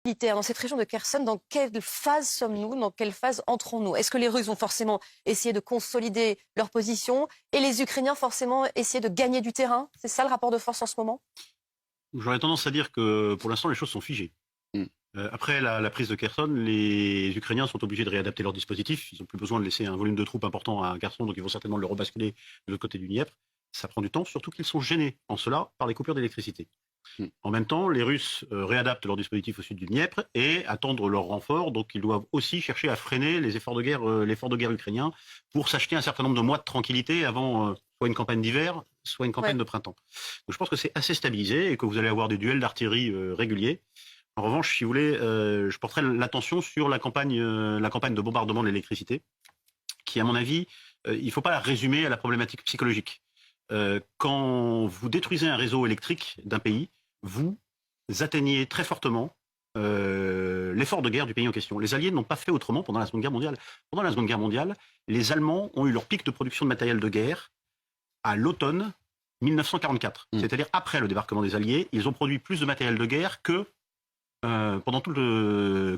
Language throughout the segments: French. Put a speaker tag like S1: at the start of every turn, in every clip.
S1: militaire dans cette région de Kherson, dans quelle phase sommes-nous? Dans quelle phase entrons-nous? Est-ce que les Russes vont forcément essayer de consolider leur position et les Ukrainiens forcément essayer de gagner du terrain? C'est ça le rapport de force en ce moment?
S2: J'aurais tendance à dire que pour l'instant, les choses sont figées. Après la prise de Kherson, les Ukrainiens sont obligés de réadapter leur dispositif. Ils n'ont plus besoin de laisser un volume de troupes important à Kherson, donc ils vont certainement le rebasculer de l'autre côté du Dniepr. Ça prend du temps, surtout qu'ils sont gênés en cela par les coupures d'électricité. En même temps, les Russes réadaptent leur dispositif au sud du Dniepr et attendent leur renfort, donc ils doivent aussi chercher à freiner les efforts de guerre ukrainiens pour s'acheter un certain nombre de mois de tranquillité avant soit une campagne d'hiver, soit une campagne de printemps. Donc je pense que c'est assez stabilisé et que vous allez avoir des duels d'artillerie réguliers. En revanche, si vous voulez, je porterai l'attention sur la campagne de bombardement de l'électricité, qui, à mon avis, il ne faut pas la résumer à la problématique psychologique. Quand vous détruisez un réseau électrique d'un pays, vous atteignez très fortement l'effort de guerre du pays en question. Les Alliés n'ont pas fait autrement pendant la Seconde Guerre mondiale. Pendant la Seconde Guerre mondiale, les Allemands ont eu leur pic de production de matériel de guerre à l'automne 1944. C'est-à-dire après le débarquement des Alliés, ils ont produit plus de matériel de guerre que pendant le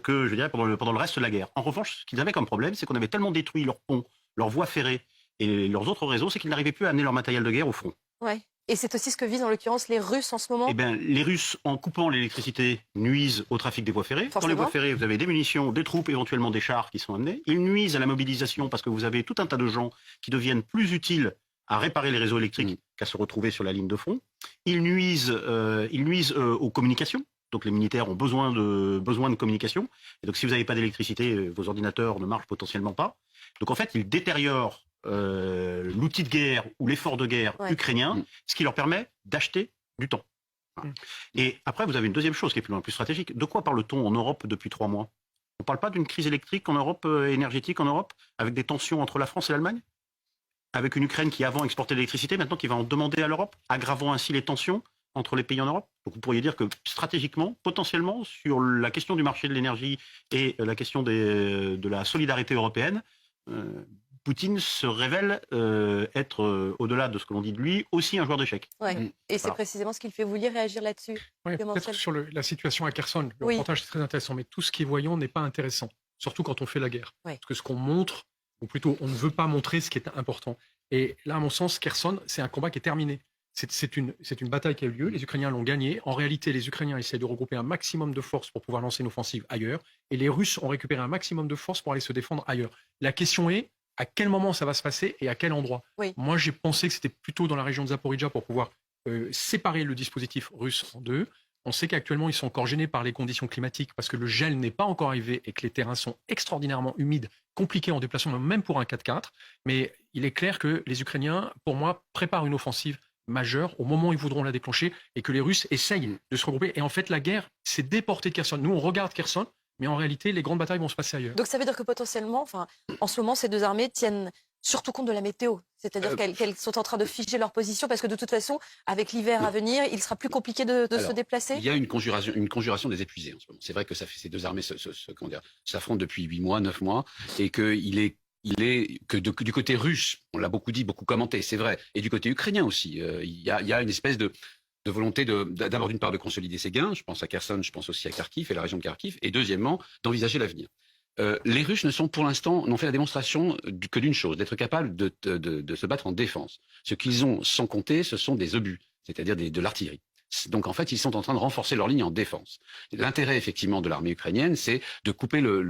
S2: reste de la guerre. En revanche, ce qu'ils avaient comme problème, c'est qu'on avait tellement détruit leurs ponts, leurs voies ferrées et leurs autres réseaux, c'est qu'ils n'arrivaient plus à amener leur matériel de guerre au front.
S1: Ouais. Et c'est aussi ce que visent en l'occurrence les Russes en ce moment?
S2: Eh bien, les Russes, en coupant l'électricité, nuisent au trafic des voies ferrées.
S1: Forcément.
S2: Dans les voies ferrées, vous avez des munitions, des troupes, éventuellement des chars qui sont amenés. Ils nuisent à la mobilisation parce que vous avez tout un tas de gens qui deviennent plus utiles à réparer les réseaux électriques qu'à se retrouver sur la ligne de front. Ils nuisent aux communications. Donc les militaires ont besoin de communication. Et donc si vous n'avez pas d'électricité, vos ordinateurs ne marchent potentiellement pas. Donc en fait, ils détériorent l'outil de guerre ou l'effort de guerre ukrainien, ce qui leur permet d'acheter du temps. Voilà. Et après, vous avez une deuxième chose qui est plus stratégique. De quoi parle-t-on en Europe depuis 3 mois? On ne parle pas d'une crise électrique en Europe, énergétique en Europe, avec des tensions entre la France et l'Allemagne? Avec une Ukraine qui avant exportait de l'électricité, maintenant qui va en demander à l'Europe, aggravant ainsi les tensions entre les pays en Europe. Donc vous pourriez dire que stratégiquement, potentiellement, sur la question du marché de l'énergie et la question de la solidarité européenne, Poutine se révèle être, au-delà de ce que l'on dit de lui, aussi un joueur d'échecs.
S1: Ouais. Et c'est précisément ce qu'il fait. Vous vouliez réagir là-dessus?
S3: Oui, peut-être sur la situation à Kherson. Le reportage est très intéressant, mais tout ce qui est voyant n'est pas intéressant, surtout quand on fait la guerre. Parce que ce qu'on montre, ou plutôt on ne veut pas montrer ce qui est important. Et là, à mon sens, Kherson, c'est un combat qui est terminé. C'est une bataille qui a eu lieu, les Ukrainiens l'ont gagnée. En réalité, les Ukrainiens essaient de regrouper un maximum de forces pour pouvoir lancer une offensive ailleurs, et les Russes ont récupéré un maximum de forces pour aller se défendre ailleurs. La question est, à quel moment ça va se passer et à quel endroit? Moi, j'ai pensé que c'était plutôt dans la région de Zaporijia pour pouvoir séparer le dispositif russe en deux. On sait qu'actuellement, ils sont encore gênés par les conditions climatiques parce que le gel n'est pas encore arrivé et que les terrains sont extraordinairement humides, compliqués en déplacement, même pour un 4x4. Mais il est clair que les Ukrainiens, pour moi, préparent une offensive majeure au moment où ils voudront la déclencher et que les Russes essayent de se regrouper. Et en fait, la guerre s'est déportée de Kherson. Nous, on regarde Kherson, mais en réalité, les grandes batailles vont se passer ailleurs.
S1: Donc ça veut dire que potentiellement, en ce moment, ces deux armées tiennent surtout compte de la météo. C'est-à-dire qu'elles sont en train de figer leur position parce que de toute façon, avec l'hiver à venir, il sera plus compliqué de se déplacer.
S4: Il y a une conjuration des épuisés en ce moment. C'est vrai que ces deux armées s'affrontent depuis 8 mois, 9 mois, et qu'il est que du côté russe, on l'a beaucoup dit, beaucoup commenté, c'est vrai, et du côté ukrainien aussi, il y a une espèce de volonté d'abord d'une part de consolider ses gains, je pense à Kherson, je pense aussi à Kharkiv et la région de Kharkiv, et deuxièmement d'envisager l'avenir. Les Russes n'ont fait la démonstration que d'une chose, d'être capables de se battre en défense. Ce qu'ils ont sans compter, ce sont des obus, c'est-à-dire de l'artillerie. Donc en fait, ils sont en train de renforcer leur ligne en défense. L'intérêt effectivement de l'armée ukrainienne, c'est de couper le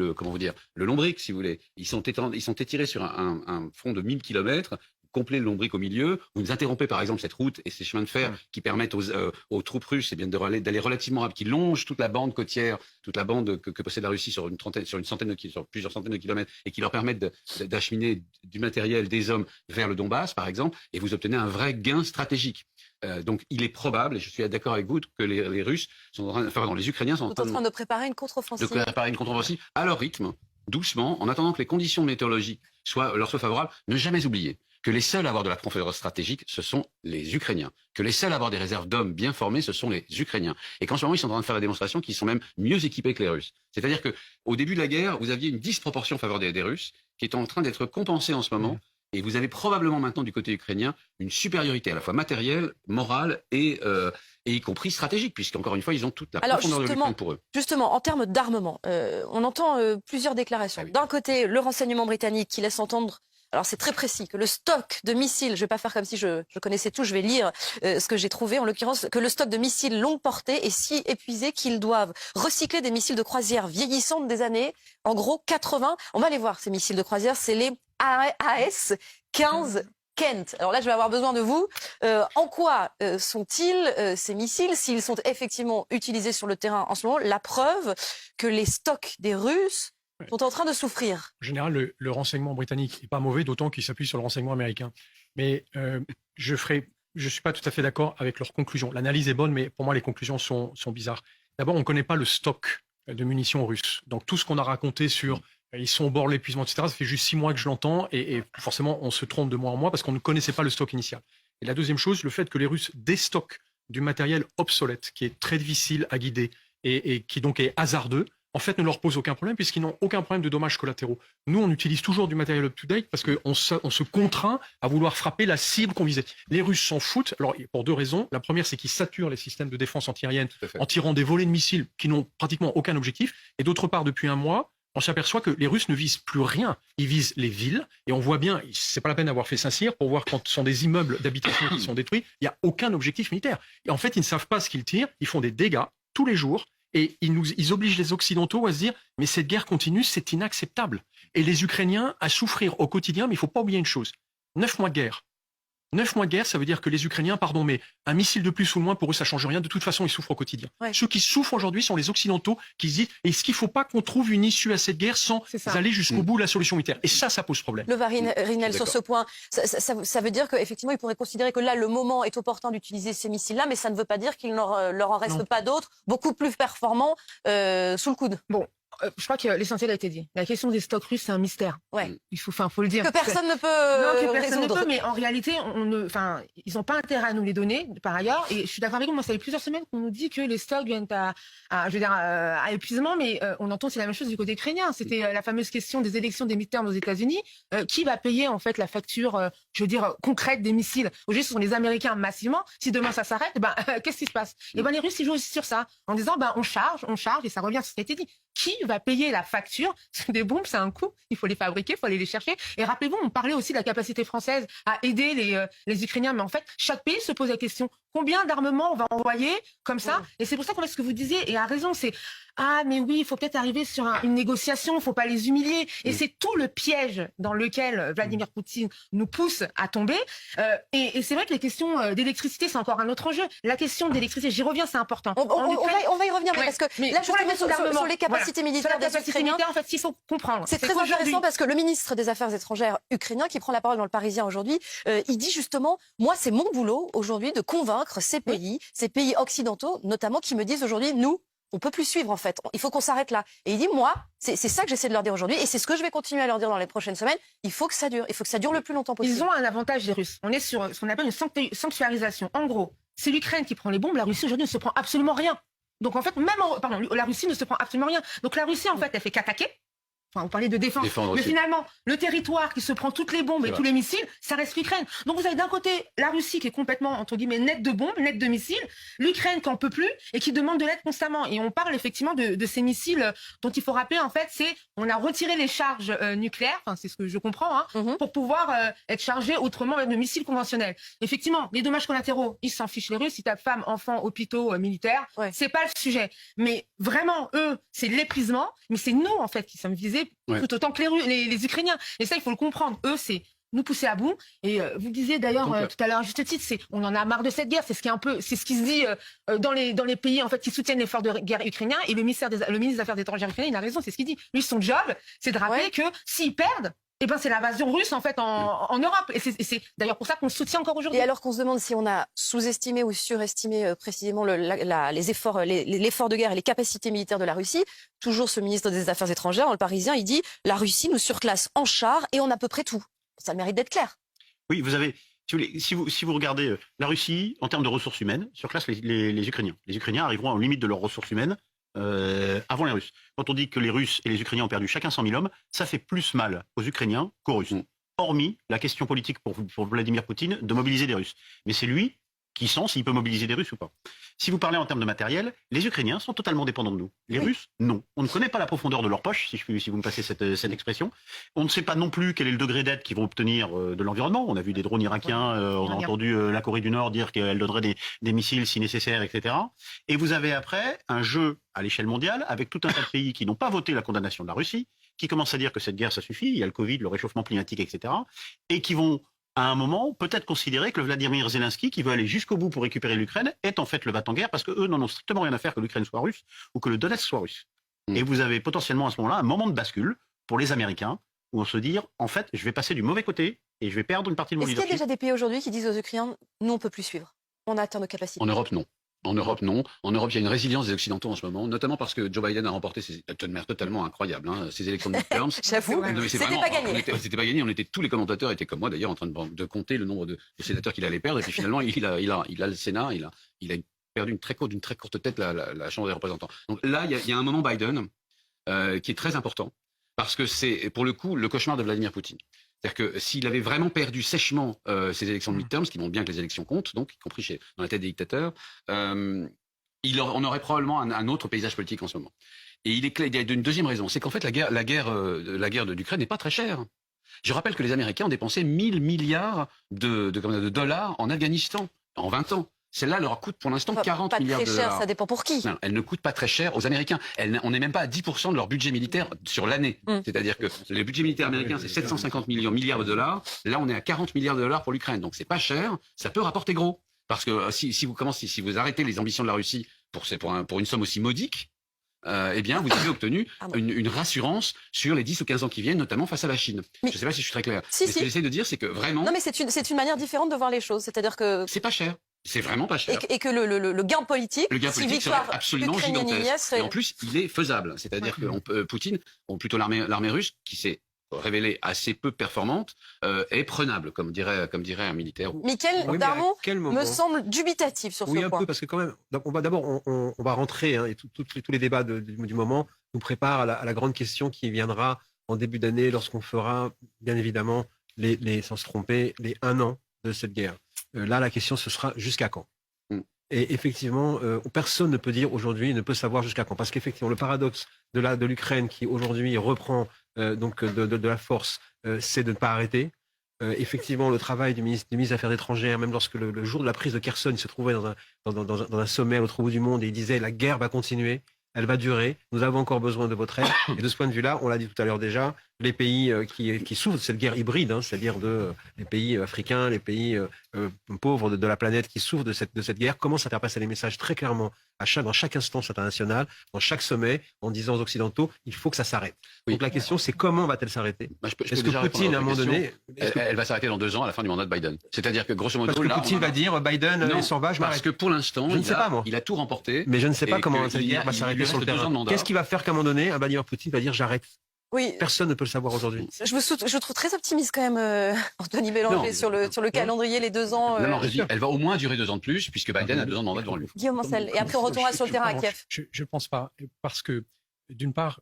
S4: lombric, si vous voulez. Ils sont étirés sur un front de 1000 kilomètres, complet le lombric au milieu. Vous nous interrompez par exemple cette route et ces chemins de fer qui permettent aux troupes russes d'aller relativement rapide, qui longent toute la bande côtière, toute la bande que possède la Russie sur plusieurs centaines de kilomètres et qui leur permettent d'acheminer du matériel, des hommes vers le Donbass par exemple, et vous obtenez un vrai gain stratégique. Donc il est probable, et je suis d'accord avec vous, que les Russes les Ukrainiens sont en train
S1: de préparer une contre-offensive.
S4: À leur rythme, doucement, en attendant que les conditions météorologiques leur soient favorables. Ne jamais oublier que les seuls à avoir de la profondeur stratégique, ce sont les Ukrainiens. Que les seuls à avoir des réserves d'hommes bien formés, ce sont les Ukrainiens. Et qu'en ce moment, ils sont en train de faire des démonstrations qui sont même mieux équipés que les Russes. C'est-à-dire qu'au début de la guerre, vous aviez une disproportion en faveur des Russes qui est en train d'être compensée en ce moment. Et vous avez probablement maintenant du côté ukrainien une supériorité à la fois matérielle, morale et y compris stratégique, puisqu'encore une fois, ils ont toute la profondeur de l'Ukraine pour eux.
S1: Justement, en termes d'armement, on entend plusieurs déclarations. D'un côté, le renseignement britannique qui laisse entendre, alors c'est très précis, que le stock de missiles, je vais pas faire comme si je connaissais tout, je vais lire ce que j'ai trouvé, en l'occurrence, que le stock de missiles longue portée est si épuisé qu'ils doivent recycler des missiles de croisière vieillissantes des années, en gros 80. On va aller voir ces missiles de croisière, c'est les AS-15 Kent. Alors là, je vais avoir besoin de vous. En quoi sont-ils ces missiles, s'ils sont effectivement utilisés sur le terrain en ce moment? La preuve que les stocks des Russes sont en train de souffrir.
S3: En général, le renseignement britannique n'est pas mauvais, d'autant qu'il s'appuie sur le renseignement américain. Mais je suis pas tout à fait d'accord avec leurs conclusions. L'analyse est bonne, mais pour moi, les conclusions sont bizarres. D'abord, on ne connaît pas le stock de munitions russes. Donc tout ce qu'on a raconté sur ils sont au bord de l'épuisement, etc., ça fait juste 6 mois que je l'entends, et forcément, on se trompe de mois en mois parce qu'on ne connaissait pas le stock initial. Et la deuxième chose, le fait que les Russes déstockent du matériel obsolète, qui est très difficile à guider et qui donc est hasardeux, en fait, ne leur pose aucun problème puisqu'ils n'ont aucun problème de dommages collatéraux. Nous, on utilise toujours du matériel up-to-date parce qu'on se contraint à vouloir frapper la cible qu'on visait. Les Russes s'en foutent, alors pour 2 raisons. La première, c'est qu'ils saturent les systèmes de défense antiaérienne en tirant des volées de missiles qui n'ont pratiquement aucun objectif. Et d'autre part, depuis 1 mois, on s'aperçoit que les Russes ne visent plus rien. Ils visent les villes. Et on voit bien, c'est pas la peine d'avoir fait Saint-Cyr pour voir quand ce sont des immeubles d'habitation qui sont détruits, il n'y a aucun objectif militaire. Et en fait, ils ne savent pas ce qu'ils tirent. Ils font des dégâts tous les jours. Et ils obligent les Occidentaux à se dire « mais cette guerre continue, c'est inacceptable ». Et les Ukrainiens à souffrir au quotidien, mais il ne faut pas oublier une chose. 9 mois de guerre. 9 mois de guerre, ça veut dire que les Ukrainiens, pardon, mais un missile de plus ou de moins, pour eux, ça ne change rien. De toute façon, ils souffrent au quotidien. Ouais. Ceux qui souffrent aujourd'hui sont les Occidentaux qui se disent « est-ce qu'il ne faut pas qu'on trouve une issue à cette guerre sans aller jusqu'au bout de la solution militaire ?» Et ça pose problème.
S1: Le Rinel, sur ce point, ça veut dire qu'effectivement, ils pourraient considérer que là, le moment est opportun d'utiliser ces missiles-là, mais ça ne veut pas dire qu'il leur en reste pas d'autres, beaucoup plus performants, sous le coude.
S5: Bon. Je crois que l'essentiel a été dit. La question des stocks russes, c'est un mystère.
S1: Ouais.
S5: Faut le dire.
S1: Que personne ne peut résoudre.
S5: Mais en réalité, ils n'ont pas intérêt à nous les donner, par ailleurs. Et je suis d'accord avec vous, moi, ça fait plusieurs semaines qu'on nous dit que les stocks viennent à épuisement, mais on entend c'est la même chose du côté ukrainien. C'était la fameuse question des élections des midterms aux États-Unis. Qui va payer, en fait, la facture, concrète des missiles? Aujourd'hui, ce sont les Américains massivement. Si demain ça s'arrête, qu'est-ce qui se passe? Et les Russes, ils jouent aussi sur ça, en disant, on charge, et ça revient sur ce qui a été dit. Qui va payer la facture? Des bombes, c'est un coût. Il faut les fabriquer, il faut aller les chercher. Et rappelez-vous, on parlait aussi de la capacité française à aider les Ukrainiens. Mais en fait, chaque pays se pose la question, combien d'armements on va envoyer comme ça? Et c'est pour ça qu'en fait, ce que vous disiez, et à raison, c'est mais oui, il faut peut-être arriver sur une négociation, il ne faut pas les humilier. Et c'est tout le piège dans lequel Vladimir Poutine nous pousse à tomber. Et c'est vrai que les questions d'électricité, c'est encore un autre enjeu. La question d'électricité, j'y reviens, c'est important.
S1: On va y revenir, parce que là, justement, sur les capacités militaires des Ukrainiens,
S5: en fait, il faut comprendre.
S1: C'est très intéressant parce que le ministre des Affaires étrangères ukrainien, qui prend la parole dans le Parisien aujourd'hui, il dit justement, moi, c'est mon boulot aujourd'hui de convaincre ces pays occidentaux, notamment, qui me disent aujourd'hui, nous, on peut plus suivre en fait. Il faut qu'on s'arrête là. Et il dit, moi, c'est ça que j'essaie de leur dire aujourd'hui, et c'est ce que je vais continuer à leur dire dans les prochaines semaines. Il faut que ça dure. Il faut que ça dure le plus longtemps possible.
S5: Ils ont un avantage, les Russes. On est sur ce qu'on appelle une sanctuarisation. En gros, c'est l'Ukraine qui prend les bombes. La Russie aujourd'hui ne se prend absolument rien. Donc en fait, la Russie ne se prend absolument rien. Donc la Russie, en fait, elle fait qu'attaquer. Enfin, vous parlez de défense. Mais finalement, le territoire qui se prend toutes les bombes et tous les missiles, ça reste l'Ukraine. Donc vous avez d'un côté la Russie qui est complètement, entre guillemets, nette de bombes, nette de missiles, l'Ukraine qui en peut plus et qui demande de l'aide constamment. Et on parle effectivement de ces missiles dont il faut rappeler, en fait, on a retiré les charges nucléaires, enfin c'est ce que je comprends, pour pouvoir être chargé autrement de missiles conventionnels. Effectivement, les dommages collatéraux, ils s'en fichent les Russes, ils tapent femmes, enfants, hôpitaux, militaires, c'est pas le sujet. Mais vraiment, eux, c'est l'épuisement, mais c'est nous, en fait, qui sommes visés tout autant que les Ukrainiens. Et ça, il faut le comprendre. Eux, c'est nous pousser à bout. Et vous disiez d'ailleurs tout à l'heure à juste titre, on en a marre de cette guerre. C'est ce qui se dit dans les pays en fait qui soutiennent l'effort de guerre ukrainien. Et le ministre des Affaires étrangères ukrainien, il a raison, c'est ce qu'il dit. Lui, son job, c'est de rappeler que s'ils perdent, c'est l'invasion russe en fait en Europe. Et c'est d'ailleurs pour ça qu'on soutient encore aujourd'hui.
S1: Et alors qu'on se demande si on a sous-estimé ou surestimé précisément l'effort de guerre et les capacités militaires de la Russie, toujours ce ministre des Affaires étrangères, dans le Parisien, il dit « La Russie nous surclasse en chars et on a à peu près tout ». Ça mérite d'être clair.
S2: Oui, vous avez... Si vous regardez la Russie, en termes de ressources humaines, surclasse les Ukrainiens. Les Ukrainiens arriveront aux limites de leurs ressources humaines avant les Russes. Quand on dit que les Russes et les Ukrainiens ont perdu chacun 100 000 hommes, ça fait plus mal aux Ukrainiens qu'aux Russes. hormis la question politique pour Vladimir Poutine, de mobiliser des Russes. Mais c'est lui qui sent s'il peut mobiliser des Russes ou pas. Si vous parlez en termes de matériel, les Ukrainiens sont totalement dépendants de nous. Les Russes, non. On ne connaît pas la profondeur de leur poche, si vous me passez cette expression. On ne sait pas non plus quel est le degré d'aide qu'ils vont obtenir de l'environnement. On a vu des drones irakiens, on a entendu la Corée du Nord dire qu'elle donnerait des missiles si nécessaire, etc. Et vous avez après un jeu à l'échelle mondiale avec tout un tas de pays qui n'ont pas voté la condamnation de la Russie, qui commencent à dire que cette guerre, ça suffit, il y a le Covid, le réchauffement climatique, etc. Et qui vont à un moment, peut-être considérer que le Vladimir Zelensky, qui veut aller jusqu'au bout pour récupérer l'Ukraine, est en fait le va-t-en-guerre parce qu'eux n'en ont strictement rien à faire que l'Ukraine soit russe ou que le Donetsk soit russe. Et vous avez potentiellement à ce moment-là un moment de bascule pour les Américains où on se dit, en fait, je vais passer du mauvais côté et je vais perdre une partie de mon leadership.
S1: Est-ce qu'il y a déjà des pays aujourd'hui qui disent aux Ukrainiens, nous, on ne peut plus suivre, on a atteint nos capacités?
S4: En Europe, non. En Europe, non. En Europe, il y a une résilience des Occidentaux en ce moment, notamment parce que Joe Biden a remporté de manière totalement incroyable ses élections de midterms.
S1: J'avoue, c'était pas gagné.
S4: C'était pas gagné. Tous les commentateurs étaient comme moi d'ailleurs en train de compter le nombre de sénateurs qu'il allait perdre. Et puis finalement, il a le Sénat, il a perdu d'une très courte tête la Chambre des représentants. Donc là, il y a un moment Biden qui est très important parce que c'est pour le coup le cauchemar de Vladimir Poutine. C'est-à-dire que s'il avait vraiment perdu sèchement ces élections de midterms, ce qui montre bien que les élections comptent, donc y compris dans la tête des dictateurs, on aurait probablement un autre paysage politique en ce moment. Et il y a une deuxième raison, c'est qu'en fait la guerre de l'Ukraine n'est pas très chère. Je rappelle que les Américains ont dépensé 1000 milliards de dollars en Afghanistan en 20 ans. Celle-là leur coûte pour l'instant 40 milliards de dollars.
S1: Pas très cher, ça dépend pour qui.
S4: Non, elle ne coûte pas très cher aux Américains. On n'est même pas à 10% de leur budget militaire sur l'année. C'est-à-dire que le budget militaire américain, c'est 750 milliards de dollars. Là, on est à 40 milliards de dollars pour l'Ukraine. Donc, c'est pas cher. Ça peut rapporter gros. Parce que si vous arrêtez les ambitions de la Russie pour une somme aussi modique, eh bien, vous avez obtenu une rassurance sur les 10 ou 15 ans qui viennent, notamment face à la Chine. Je ne sais pas si je suis très clair. Mais ce que j'essaie de dire, c'est que vraiment...
S1: Non, mais c'est une manière différente de voir les choses. C'est-à-dire que...
S4: C'est pas cher. C'est vraiment pas cher.
S1: Et que le gain politique,
S4: serait absolument gigantesque. Et en plus, il est faisable. C'est-à-dire que Poutine, ou plutôt l'armée russe, qui s'est révélée assez peu performante, est prenable, comme dirait un militaire.
S1: Mickaël Darmon me semble dubitatif sur ce point.
S6: Oui, un peu, parce que quand même, on va rentrer, et tous les débats du moment nous préparent à la grande question qui viendra en début d'année, lorsqu'on fera, bien évidemment, sans se tromper, les 1 an de cette guerre. Là, la question, ce sera jusqu'à quand. Et effectivement, personne ne peut dire aujourd'hui, ne peut savoir jusqu'à quand. Parce qu'effectivement, le paradoxe de l'Ukraine qui aujourd'hui reprend de la force, c'est de ne pas arrêter. Effectivement, le travail du ministre des Affaires étrangères, même lorsque le jour de la prise de Kherson, il se trouvait dans un sommet à l'autre bout du monde et il disait la guerre va continuer, elle va durer, nous avons encore besoin de votre aide. Et de ce point de vue-là, on l'a dit tout à l'heure déjà, les pays qui souffrent de cette guerre hybride, c'est-à-dire les pays africains, les pays pauvres de la planète qui souffrent de cette guerre, commencent à faire passer des messages très clairement dans chaque instance internationale, dans chaque sommet, en disant aux Occidentaux, il faut que ça s'arrête. Oui. Donc la question, c'est comment va-t-elle s'arrêter? Est-ce que Poutine, à un moment donné...
S4: Elle va s'arrêter dans 2 ans, à la fin du mandat de Biden. C'est-à-dire que, grosso modo...
S6: Parce que Poutine va dire, Biden, il s'en va, je m'arrête.
S4: Parce que pour l'instant, il a tout remporté.
S6: Mais je ne sais pas comment cette guerre va s'arrêter sur le terrain. Qu'est-ce qui va faire qu'à un moment donné, Vladimir Poutine va dire, j'arrête?
S1: Oui.
S6: Personne ne peut le savoir aujourd'hui.
S1: Je trouve très optimiste quand même, Anthony Bélanger, sur le calendrier, les 2 ans.
S4: Non, elle va au moins durer 2 ans de plus, puisque Biden a 2 ans de mandat devant lui.
S1: Guillaume Ancel, et après on retournera sur le terrain à Kiev.
S3: Je ne pense pas, parce que, d'une part,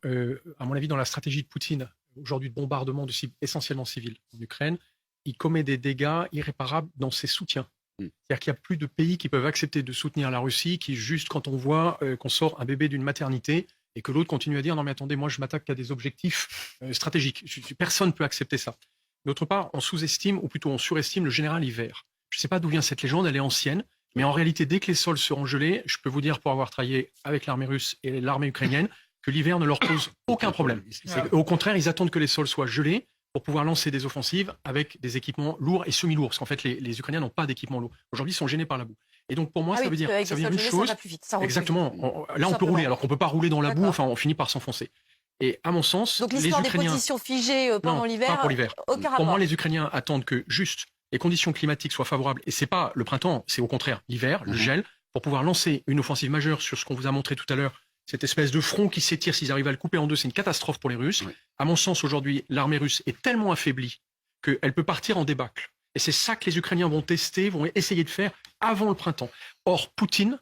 S3: à mon avis, dans la stratégie de Poutine, aujourd'hui de bombardement de cibles essentiellement civiles en Ukraine, il commet des dégâts irréparables dans ses soutiens. C'est-à-dire qu'il n'y a plus de pays qui peuvent accepter de soutenir la Russie, qui juste quand on voit qu'on sort un bébé d'une maternité, et que l'autre continue à dire « Non mais attendez, moi je m'attaque qu'à des objectifs stratégiques. Personne ne peut accepter ça. » D'autre part, on sous-estime, ou plutôt on surestime le général Hiver. Je ne sais pas d'où vient cette légende, elle est ancienne, mais en réalité, dès que les sols seront gelés, je peux vous dire, pour avoir travaillé avec l'armée russe et l'armée ukrainienne, que l'hiver ne leur pose aucun problème. Au contraire, ils attendent que les sols soient gelés pour pouvoir lancer des offensives avec des équipements lourds et semi-lourds, parce qu'en fait, les Ukrainiens n'ont pas d'équipement lourd. Aujourd'hui, ils sont gênés par la boue. Et donc pour moi, ça veut dire une chose. Exactement. Là, on peut rouler, alors qu'on peut pas rouler dans la boue. Enfin, on finit par s'enfoncer. Et à mon sens,
S1: donc l'histoire des positions figées pendant l'hiver.
S3: Pas pour l'hiver.
S1: Aucun rapport.
S3: Pour moi, les Ukrainiens attendent que juste les conditions climatiques soient favorables. Et c'est pas le printemps, c'est au contraire l'hiver, le gel, pour pouvoir lancer une offensive majeure sur ce qu'on vous a montré tout à l'heure. Cette espèce de front qui s'étire, s'ils arrivent à le couper en deux, c'est une catastrophe pour les Russes. Oui. À mon sens, aujourd'hui, l'armée russe est tellement affaiblie qu'elle peut partir en débâcle. Et c'est ça que les Ukrainiens vont tester, vont essayer de faire avant le printemps. Or, Poutine,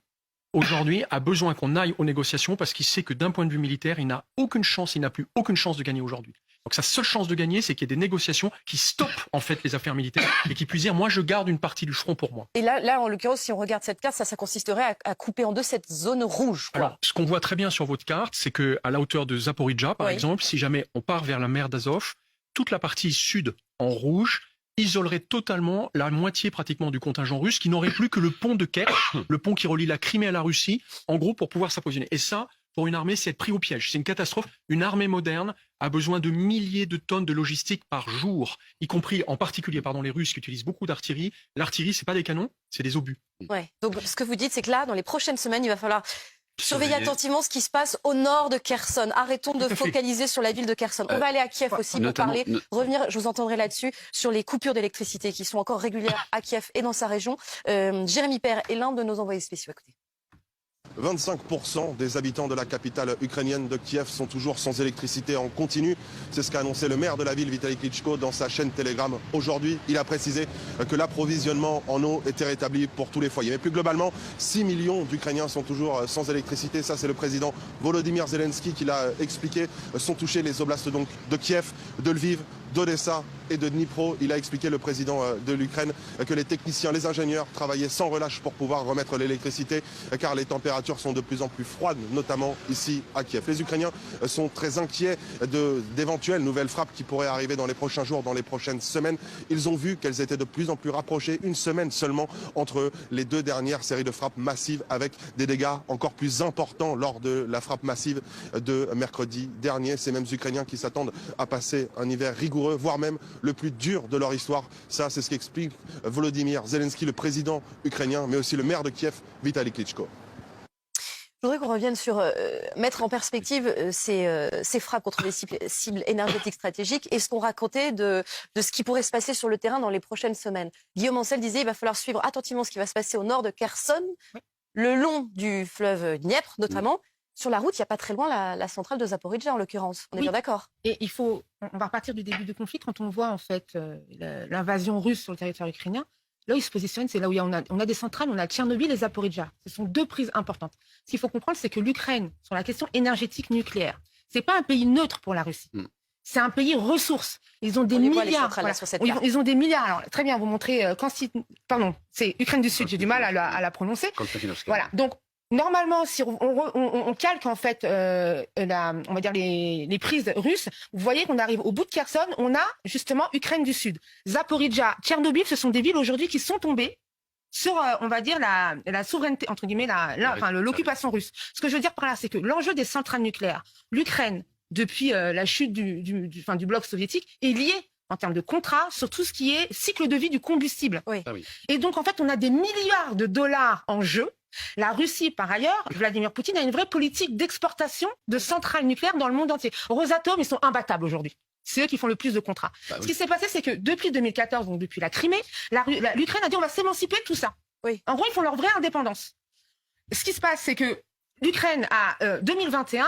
S3: aujourd'hui, a besoin qu'on aille aux négociations parce qu'il sait que d'un point de vue militaire, il n'a aucune chance, il n'a plus aucune chance de gagner aujourd'hui. Donc sa seule chance de gagner, c'est qu'il y ait des négociations qui stoppent en fait les affaires militaires et qui puissent dire moi je garde une partie du front pour moi.
S1: Et là en l'occurrence, si on regarde cette carte, ça consisterait à couper en deux cette zone rouge. Quoi.
S3: Alors, ce qu'on voit très bien sur votre carte, c'est que à la hauteur de Zaporijjia, par exemple, si jamais on part vers la mer d'Azov, toute la partie sud en rouge isolerait totalement la moitié pratiquement du contingent russe qui n'aurait plus que le pont de Kerch, le pont qui relie la Crimée à la Russie, en gros pour pouvoir s'approvisionner. Et ça, pour une armée, c'est être pris au piège. C'est une catastrophe. Une armée moderne a besoin de milliers de tonnes de logistique par jour, y compris en particulier les Russes qui utilisent beaucoup d'artillerie. L'artillerie, c'est pas des canons, c'est des obus.
S1: Ouais. Donc ce que vous dites, c'est que là, dans les prochaines semaines, il va falloir surveiller attentivement ce qui se passe au nord de Kherson. Arrêtons de focaliser sur la ville de Kherson. On va aller à Kiev aussi pour parler, revenir, je vous entendrai là-dessus, sur les coupures d'électricité qui sont encore régulières à Kiev et dans sa région. Jérémy Père est l'un de nos envoyés spéciaux. Écoutez.
S7: 25% des habitants de la capitale ukrainienne de Kiev sont toujours sans électricité en continu. C'est ce qu'a annoncé le maire de la ville, Vitaly Klitschko, dans sa chaîne Telegram. Aujourd'hui, il a précisé que l'approvisionnement en eau était rétabli pour tous les foyers. Mais plus globalement, 6 millions d'Ukrainiens sont toujours sans électricité. Ça, c'est le président Volodymyr Zelensky qui l'a expliqué. Sont touchés les oblasts donc de Kiev, de Lviv, d'Odessa et de Dnipro. Il a expliqué, le président de l'Ukraine, que les techniciens, les ingénieurs travaillaient sans relâche pour pouvoir remettre l'électricité, car les températures sont de plus en plus froides, notamment ici à Kiev. Les Ukrainiens sont très inquiets d'éventuelles nouvelles frappes qui pourraient arriver dans les prochains jours, dans les prochaines semaines. Ils ont vu qu'elles étaient de plus en plus rapprochées, une semaine seulement entre les deux dernières séries de frappes massives, avec des dégâts encore plus importants lors de la frappe massive de mercredi dernier. Ces mêmes Ukrainiens qui s'attendent à passer un hiver rigoureux, voire même le plus dur de leur histoire. Ça, c'est ce qu'explique Volodymyr Zelensky, le président ukrainien, mais aussi le maire de Kiev, Vitaly Klitschko.
S1: Je voudrais qu'on revienne sur mettre en perspective ces frappes contre les cibles énergétiques stratégiques et ce qu'on racontait de ce qui pourrait se passer sur le terrain dans les prochaines semaines. Guillaume Ancel disait qu'il va falloir suivre attentivement ce qui va se passer au nord de Kherson, le long du fleuve Dniepr notamment. Sur la route, il n'y a pas très loin la centrale de Zaporijjia en l'occurrence. On est bien d'accord.
S5: Et on va repartir du début du conflit quand on voit en fait l'invasion russe sur le territoire ukrainien. Là où il se positionne, c'est là où on a des centrales, on a Tchernobyl et Zaporijjia. Ce sont deux prises importantes. Ce qu'il faut comprendre, c'est que l'Ukraine, sur la question énergétique nucléaire, c'est pas un pays neutre pour la Russie. C'est un pays ressources. Ils ont des milliards. Ils ont des milliards. Alors, très bien, vous montrez pardon, c'est Ukraine du Sud. J'ai du mal à la prononcer. Voilà. Donc, normalement, si on calque en fait, on va dire les prises russes, vous voyez qu'on arrive au bout de Kherson, on a justement Ukraine du Sud, Zaporijjia, Tchernobyl, ce sont des villes aujourd'hui qui sont tombées sur, on va dire la souveraineté entre guillemets, l'occupation russe. Ce que je veux dire par là, c'est que l'enjeu des centrales nucléaires, l'Ukraine depuis la chute du bloc soviétique est lié en termes de contrat sur tout ce qui est cycle de vie du combustible.
S1: Oui.
S5: Et donc en fait, on a des milliards de dollars en jeu. La Russie, par ailleurs, Vladimir Poutine a une vraie politique d'exportation de centrales nucléaires dans le monde entier. Rosatom, ils sont imbattables aujourd'hui. C'est eux qui font le plus de contrats. Ce qui s'est passé, c'est que depuis 2014, donc depuis la Crimée, l'Ukraine a dit on va s'émanciper de tout ça.
S1: Oui.
S5: En gros, ils font leur vraie indépendance. Ce qui se passe, c'est que l'Ukraine, 2021,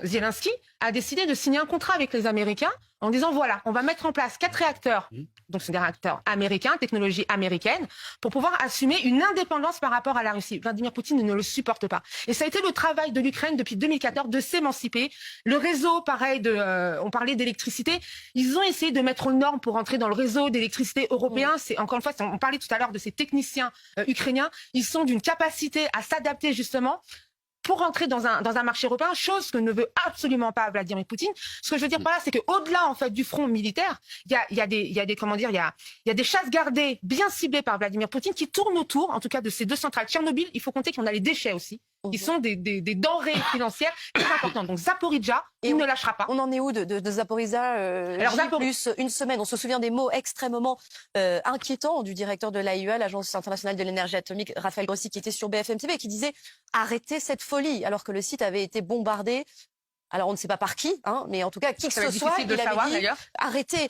S5: Zelensky a décidé de signer un contrat avec les Américains en disant voilà, on va mettre en place 4 réacteurs, donc c'est des réacteurs américains, technologie américaine, pour pouvoir assumer une indépendance par rapport à la Russie. Vladimir Poutine ne le supporte pas. Et ça a été le travail de l'Ukraine depuis 2014 de s'émanciper. Le réseau, pareil, on parlait d'électricité, ils ont essayé de mettre aux normes pour entrer dans le réseau d'électricité européen. C'est encore une fois, on parlait tout à l'heure de ces techniciens ukrainiens, ils sont d'une capacité à s'adapter justement pour rentrer dans un marché européen, chose que ne veut absolument pas Vladimir Poutine. Ce que je veux dire par là, c'est qu'au-delà en fait du front militaire, il y a des chasses gardées bien ciblées par Vladimir Poutine qui tournent autour, en tout cas de ces deux centrales. Tchernobyl, il faut compter qu'on a les déchets aussi. Ils sont des denrées financières très importantes. Donc Zaporijjia, il ne lâchera pas.
S1: On en est où de Zaporijjia plus une semaine. On se souvient des mots extrêmement inquiétants du directeur de l'AIEA, l'Agence internationale de l'énergie atomique, Raphaël Grossi, qui était sur BFM TV et qui disait arrêtez cette folie, alors que le site avait été bombardé. Alors on ne sait pas par qui, mais en tout cas qui que ce soit, il avait dit arrêtez.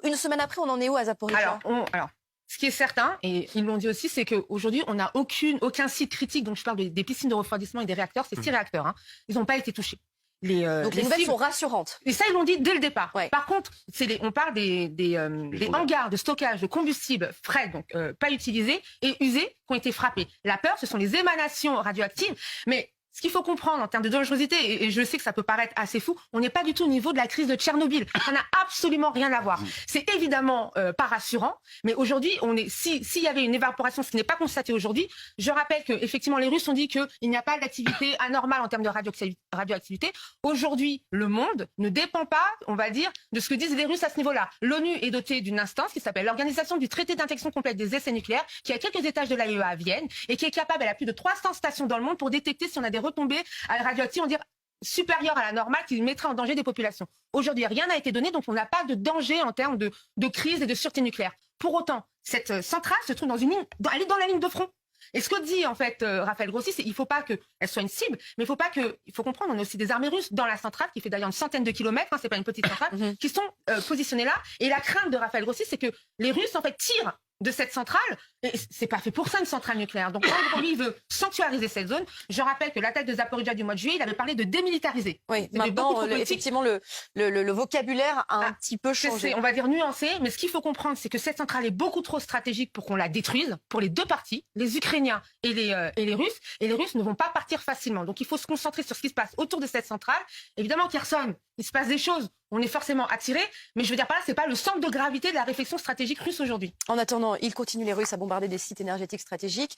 S1: Une semaine après, on en est où à Zaporijjia?
S5: Alors, ce qui est certain, et ils l'ont dit aussi, c'est qu'aujourd'hui, on n'a aucun site critique. Donc, je parle des piscines de refroidissement et des réacteurs. C'est 6 réacteurs. Ils n'ont pas été touchés.
S1: Donc, les nouvelles sont rassurantes.
S5: Et ça, ils l'ont dit dès le départ.
S1: Ouais.
S5: Par contre, on parle des hangars de stockage de combustible frais, donc pas utilisés et usés, qui ont été frappés. La peur, ce sont les émanations radioactives. Mais Ce qu'il faut comprendre en termes de dangerosité, et je sais que ça peut paraître assez fou, on n'est pas du tout au niveau de la crise de Tchernobyl. Ça n'a absolument rien à voir. C'est évidemment pas rassurant, mais aujourd'hui, s'il y avait une évaporation, ce qui n'est pas constaté aujourd'hui, je rappelle que effectivement les Russes ont dit qu'il n'y a pas d'activité anormale en termes de radioactivité. Aujourd'hui, le monde ne dépend pas, on va dire, de ce que disent les Russes à ce niveau-là. L'ONU est dotée d'une instance qui s'appelle l'Organisation du traité d'interdiction complète des essais nucléaires, qui a quelques étages de l'AIEA à Vienne, et qui est capable, elle a plus de 300 stations dans le monde pour détecter si on a des retombées radioactives, on va dire, supérieures à la normale qui mettraient en danger des populations. Aujourd'hui, rien n'a été donné, donc on n'a pas de danger en termes de crise et de sûreté nucléaire. Pour autant, cette centrale se trouve dans une ligne, elle est dans la ligne de front. Et ce que dit en fait Raphaël Grossi, c'est qu'il ne faut pas qu'elle soit une cible, mais il faut comprendre, on a aussi des armées russes dans la centrale, qui fait d'ailleurs une centaine de kilomètres, hein, c'est pas une petite centrale, qui sont positionnées là. Et la crainte de Raphaël Grossi, c'est que les Russes en fait tirent de cette centrale, et c'est pas fait pour ça une centrale nucléaire. Donc en gros, lui, il veut sanctuariser cette zone. Je rappelle que l'attaque de Zaporijia du mois de juillet, il avait parlé de démilitariser.
S1: Oui, maintenant, effectivement, le vocabulaire a un petit peu changé.
S5: On va dire nuancé, mais ce qu'il faut comprendre, c'est que cette centrale est beaucoup trop stratégique pour qu'on la détruise, pour les deux parties, les Ukrainiens et les Russes. Et les Russes ne vont pas partir facilement. Donc il faut se concentrer sur ce qui se passe autour de cette centrale. Évidemment, Kherson, il se passe des choses. On est forcément attiré, mais je veux dire par là, c'est pas le centre de gravité de la réflexion stratégique russe aujourd'hui.
S1: En attendant, ils continuent, les Russes, à bombarder des sites énergétiques stratégiques.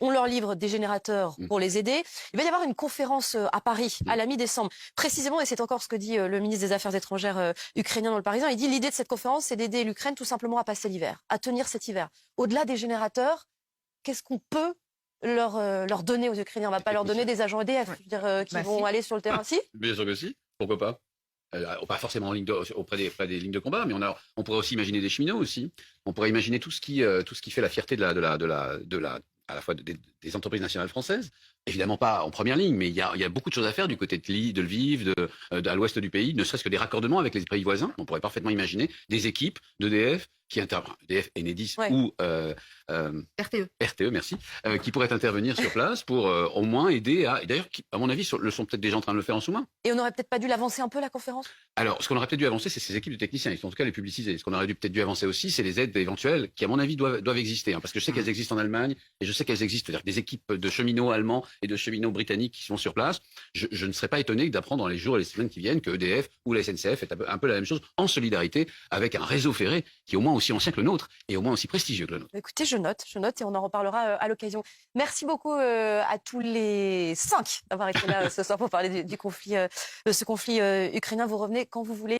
S1: On leur livre des générateurs pour les aider. Il va y avoir une conférence à Paris à la mi-décembre. Précisément, et c'est encore ce que dit le ministre des Affaires étrangères ukrainien dans le Parisien, il dit l'idée de cette conférence, c'est d'aider l'Ukraine tout simplement à passer l'hiver, à tenir cet hiver. Au-delà des générateurs, qu'est-ce qu'on peut leur donner aux Ukrainiens? On va pas leur donner des agents EDF, je veux dire, qui vont aller sur le terrain. Si,
S4: bien sûr que si, pourquoi pas. Pas forcément en ligne auprès des lignes de combat, mais on pourrait aussi imaginer des cheminots aussi. On pourrait imaginer tout ce qui fait la fierté à la fois des entreprises nationales françaises. Évidemment pas en première ligne, mais il y a beaucoup de choses à faire du côté de Lviv, à l'ouest du pays, ne serait-ce que des raccordements avec les pays voisins. On pourrait parfaitement imaginer des équipes d'EDF EDF, Enedis ou RTE, merci, qui pourraient intervenir sur place pour au moins aider et d'ailleurs, à mon avis, le sont peut-être déjà en train de le faire en sous-main.
S1: Et on n'aurait peut-être pas dû l'avancer un peu, la conférence?
S4: Alors, ce qu'on aurait peut-être dû avancer, c'est ces équipes de techniciens, ils sont en tout cas les publiciser. Ce qu'on aurait peut-être dû avancer aussi, c'est les aides éventuelles qui, à mon avis, doivent exister. Hein, parce que je sais qu'elles existent en Allemagne et je sais qu'elles existent, c'est-à-dire des équipes de cheminots allemands et de cheminots britanniques qui sont sur place. Je ne serais pas étonné d'apprendre dans les jours et les semaines qui viennent que EDF ou la SNCF est un peu la même chose, en solidarité avec un réseau ferré qui est au moins aussi ancien que le nôtre et au moins aussi prestigieux que le nôtre.
S1: Écoutez, je note et on en reparlera à l'occasion. Merci beaucoup à tous les 5 d'avoir été là ce soir pour parler du conflit, de ce conflit ukrainien. Vous revenez quand vous voulez.